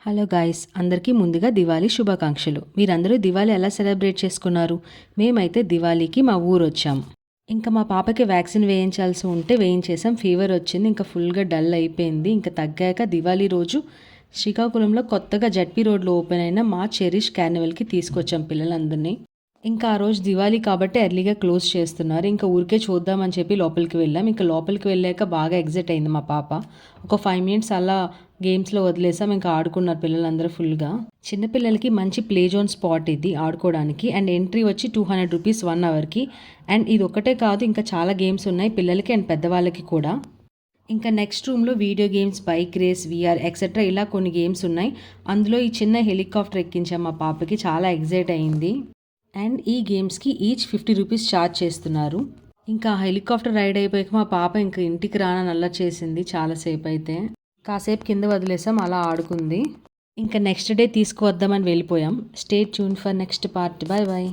Hello guys, అందరికీ ముందుగా దివాళీ శుభాకాంక్షలు. మీరందరూ దివాళీ ఎలా సెలబ్రేట్ చేసుకున్నారు? మేమైతే దివాళీకి మా ఊరు వచ్చాం. ఇంకా మా పాపకి వ్యాక్సిన్ వేయించాల్సి ఉంటే వేయించేసాం. ఫీవర్ వచ్చింది, ఇంకా ఫుల్గా డల్ అయిపోయింది. ఇంకా తగ్గాక దివాళీ రోజు శ్రీకాకుళంలో కొత్తగా జడ్పీ రోడ్లో ఓపెన్ అయిన మా చెరిష్ కార్నివల్కి తీసుకొచ్చాం పిల్లలందరినీ. ఇంకా ఆ రోజు దివాళీ కాబట్టి ఎర్లీగా క్లోజ్ చేస్తున్నారు. ఇంకా ఊరికే చూద్దామని చెప్పి లోపలికి వెళ్ళాం. ఇంకా లోపలికి వెళ్ళాక బాగా ఎగ్జైట్ అయింది మా పాప. ఒక 5 మినిట్స్ అలా గేమ్స్లో వదిలేసాం. ఇంకా ఆడుకున్నారు పిల్లలందరూ ఫుల్గా. చిన్నపిల్లలకి మంచి ప్లే జోన్ స్పాట్ ఇది ఆడుకోవడానికి. అండ్ ఎంట్రీ వచ్చి 200 రూపీస్ 1 అవర్కి. అండ్ ఇది ఒకటే కాదు, ఇంకా చాలా గేమ్స్ ఉన్నాయి పిల్లలకి అండ్ పెద్దవాళ్ళకి కూడా. ఇంకా నెక్స్ట్ రూమ్లో video games, bike race, VR etcetera ఇలా కొన్ని గేమ్స్ ఉన్నాయి. అందులో ఈ చిన్న హెలికాప్టర్ ఎక్కించాం మా పాపకి, చాలా ఎగ్జైట్ అయింది. అండ్ ఈ గేమ్స్కి ఈచ్ 50 రూపీస్ ఛార్జ్ చేస్తున్నారు. ఇంకా హెలికాప్టర్ రైడ్ అయిపోయాక మా పాప ఇంకా ఇంటికి రానని అల్లరి చేసింది చాలాసేపు. అయితే కాసేపు కింద వదిలేసాం, అలా ఆడుకుంది. ఇంకా నెక్స్ట్ డే తీసుకువద్దామని వెళ్ళిపోయాం. Stay tune for next part. Bye bye.